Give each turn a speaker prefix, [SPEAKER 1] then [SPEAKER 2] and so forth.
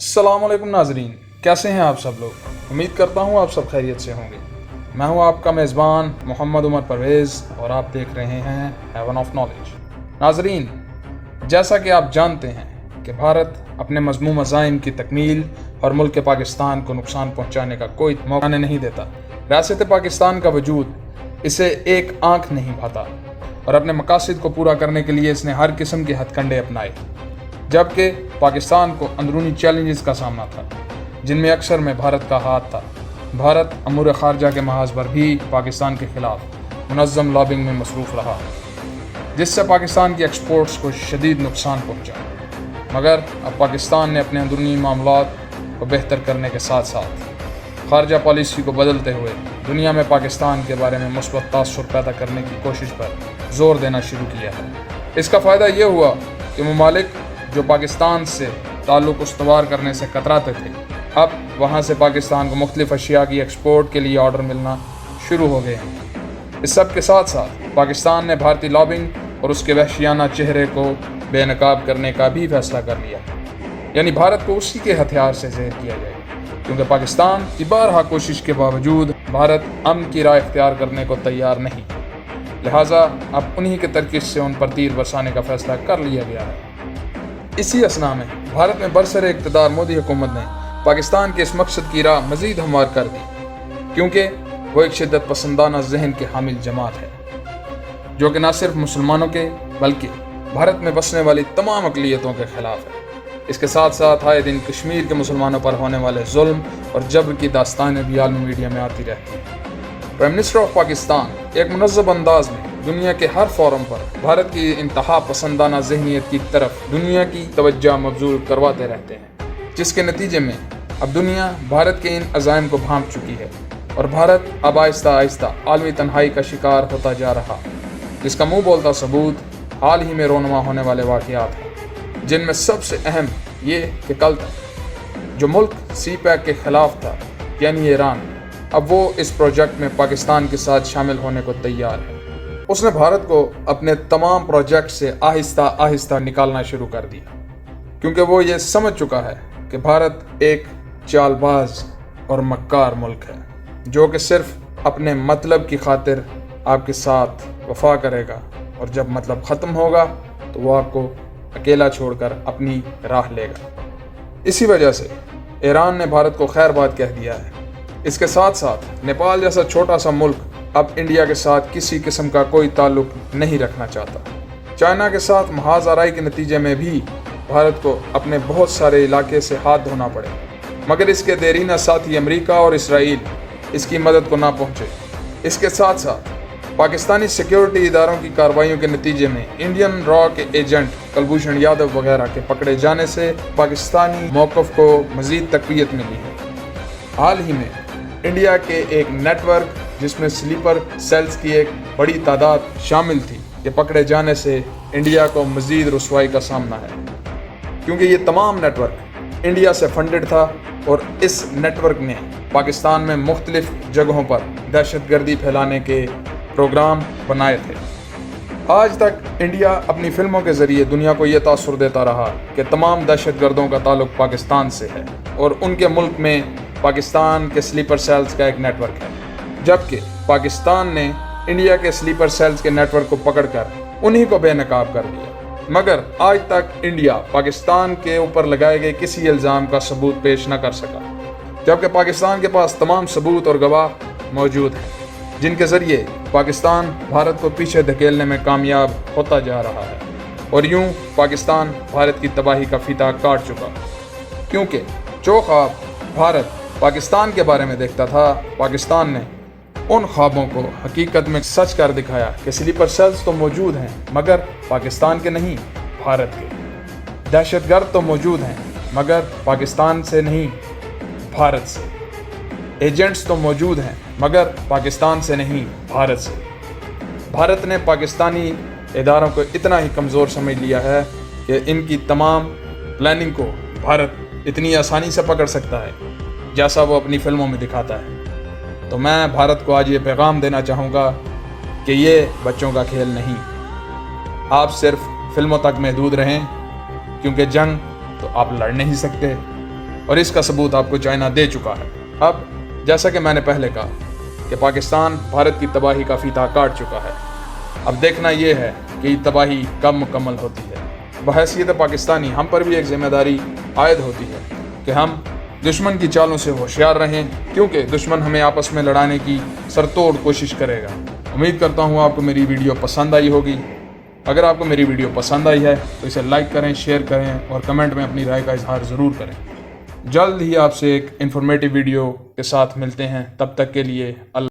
[SPEAKER 1] अस्सलाम वालेकुम नाजरीन, कैसे हैं आप सब लोग। उम्मीद करता हूँ आप सब खैरियत से होंगे। मैं हूँ आपका मेज़बान मोहम्मद उमर परवेज़ और आप देख रहे हैं हेवन ऑफ नॉलेज। नाजरीन, जैसा कि आप जानते हैं कि भारत अपने मज़मूम अज़ाइम की तकमील और मुल्क पाकिस्तान को नुकसान पहुँचाने का कोई मौका नहीं देता। रियासत पाकिस्तान का वजूद इसे एक आँख नहीं भाता और अपने मकासद को पूरा करने के लिए इसने हर किस्म के हथकंडे अपनाए, जबकि पाकिस्तान को अंदरूनी चैलेंजेस का सामना था जिनमें अक्सर में भारत का हाथ था। भारत अमूर खारजा के महाज पर भी पाकिस्तान के खिलाफ मुनज़्ज़म लॉबिंग में मसरूफ़ रहा, जिससे पाकिस्तान की एक्सपोर्ट्स को शदीद नुकसान पहुंचा। मगर अब पाकिस्तान ने अपने अंदरूनी मामलात को बेहतर करने के साथ साथ खारजा पॉलिसी को बदलते हुए दुनिया में पाकिस्तान के बारे में मुस्बत तासुर पैदा करने की कोशिश पर ज़ोर देना शुरू किया है। इसका फ़ायदा ये हुआ कि ममालिक जो पाकिस्तान से ताल्लुक़ उस्तवार करने से कतराते थे, अब वहाँ से पाकिस्तान को मुख्तलिफ़ अशिया की एक्सपोर्ट के लिए ऑर्डर मिलना शुरू हो गए हैं। इस सब के साथ साथ पाकिस्तान ने भारतीय लॉबिंग और उसके वहशियाना चेहरे को बेनकाब करने का भी फैसला कर लिया, यानी भारत को उसी के हथियार से ज़हर किया जाए, क्योंकि पाकिस्तान की बारहा कोशिश के बावजूद भारत अमन की राह इख्तियार करने को तैयार नहीं। लिहाजा अब उन्हीं के तरकीब से उन पर तीर बरसाने का फैसला कर लिया गया है। इसी असना में भारत में बरसर इक़्तिदार मोदी हुकूमत ने पाकिस्तान के इस मकसद की राह मज़ीद हमवार कर दी, क्योंकि वो एक शिद्दत पसंदाना जहन के हामिल जमात है जो कि न सिर्फ मुसलमानों के बल्कि भारत में बसने वाली तमाम अक़लियतों के ख़िलाफ़ है। इसके साथ साथ आए दिन कश्मीर के मुसलमानों पर होने वाले जुल्म और जबर की दास्तानें भी आलमी मीडिया में आती रहती हैं। प्राइम मिनिस्टर ऑफ पाकिस्तान एक मुनज़्ज़म अंदाज में दुनिया के हर फोरम पर भारत की इंतहा पसंदाना ज़हनीत की तरफ दुनिया की तवज्जो मबज़ूल करवाते रहते हैं, जिसके नतीजे में अब दुनिया भारत के इन अज़ाइम को भांप चुकी है और भारत अब आहिस्ता आहिस्ता आलमी तन्हाई का शिकार होता जा रहा, जिसका मुँह बोलता सबूत हाल ही में रोनुमा होने वाले वाक़यात हैं, जिनमें सबसे अहम ये कि कल तक जो मुल्क CPEC के ख़िलाफ़ था, यानी ईरान, अब वो इस प्रोजेक्ट में पाकिस्तान के साथ शामिल होने को तैयार है। उसने भारत को अपने तमाम प्रोजेक्ट से आहिस्ता आहिस्ता निकालना शुरू कर दिया, क्योंकि वो ये समझ चुका है कि भारत एक चालबाज और मक्कार मुल्क है जो कि सिर्फ अपने मतलब की खातिर आपके साथ वफा करेगा और जब मतलब ख़त्म होगा तो वो आपको अकेला छोड़कर अपनी राह लेगा। इसी वजह से ईरान ने भारत को खैरबाद कह दिया है। इसके साथ साथ नेपाल जैसा छोटा सा मुल्क अब इंडिया के साथ किसी किस्म का कोई ताल्लुक नहीं रखना चाहता। चाइना के साथ महाज आराई के नतीजे में भी भारत को अपने बहुत सारे इलाके से हाथ धोना पड़े, मगर इसके देरीना साथी अमेरिका और इसराइल इसकी मदद को ना पहुँचे। इसके साथ साथ पाकिस्तानी सिक्योरिटी इदारों की कार्रवाइयों के नतीजे में इंडियन रॉ के एजेंट कुलभूषण यादव वगैरह के पकड़े जाने से पाकिस्तानी मौक़िफ़ को मज़ीद तक़वियत मिली है। हाल ही में इंडिया के एक नेटवर्क जिसमें स्लीपर सेल्स की एक बड़ी तादाद शामिल थी के पकड़े जाने से इंडिया को मज़ीद रुसवाई का सामना है, क्योंकि ये तमाम नेटवर्क इंडिया से फंडेड था और इस नेटवर्क ने पाकिस्तान में मुख्तलिफ जगहों पर दहशतगर्दी फैलाने के प्रोग्राम बनाए थे। आज तक इंडिया अपनी फिल्मों के ज़रिए दुनिया को ये तासुर देता रहा कि तमाम दहशतगर्दों का ताल्लुक़ पाकिस्तान से है और उनके मुल्क में पाकिस्तान के स्लीपर सेल्स का एक नेटवर्क है, जबकि पाकिस्तान ने इंडिया के स्लीपर सेल्स के नेटवर्क को पकड़कर उन्हीं को बेनकाब कर दिया। मगर आज तक इंडिया पाकिस्तान के ऊपर लगाए गए किसी इल्ज़ाम का सबूत पेश न कर सका, जबकि पाकिस्तान के पास तमाम सबूत और गवाह मौजूद हैं जिनके ज़रिए पाकिस्तान भारत को पीछे धकेलने में कामयाब होता जा रहा है और यूं पाकिस्तान भारत की तबाही का फीता काट चुका, क्योंकि जो ख्वाब भारत पाकिस्तान के बारे में देखता था, पाकिस्तान ने उन ख्वाबों को हकीकत में सच कर दिखाया कि स्लीपर सेल्स तो मौजूद हैं मगर पाकिस्तान के नहीं, भारत के। दहशतगर्द तो मौजूद हैं मगर पाकिस्तान से नहीं, भारत से। एजेंट्स तो मौजूद हैं मगर पाकिस्तान से नहीं, भारत से। भारत ने पाकिस्तानी इदारों को इतना ही कमज़ोर समझ लिया है कि इनकी तमाम प्लानिंग को भारत इतनी आसानी से पकड़ सकता है जैसा वो अपनी फिल्मों में दिखाता है। तो मैं भारत को आज ये पैगाम देना चाहूँगा कि ये बच्चों का खेल नहीं, आप सिर्फ फिल्मों तक महदूद रहें, क्योंकि जंग तो आप लड़ नहीं सकते, اور اس کا ثبوت آپ کو چائنا دے چکا ہے۔ اب جیسا کہ میں نے پہلے کہا کہ پاکستان بھارت کی تباہی کا فیتہ کاٹ چکا ہے، اب دیکھنا یہ ہے کہ یہ تباہی کب مکمل ہوتی ہے۔ بحیثیت پاکستانی ہم پر بھی ایک ذمہ داری عائد ہوتی ہے کہ ہم دشمن کی چالوں سے ہوشیار رہیں، کیونکہ دشمن ہمیں آپس میں لڑانے کی سرتوڑ کوشش کرے گا۔ امید کرتا ہوں آپ کو میری ویڈیو پسند آئی ہوگی۔ اگر آپ کو میری ویڈیو پسند آئی ہے تو اسے لائک کریں، شیئر کریں اور کمنٹ میں اپنی رائے کا اظہار ضرور کریں۔ جلد ہی آپ سے ایک انفارمیٹیو ویڈیو کے ساتھ ملتے ہیں، تب تک کے لیے اللہ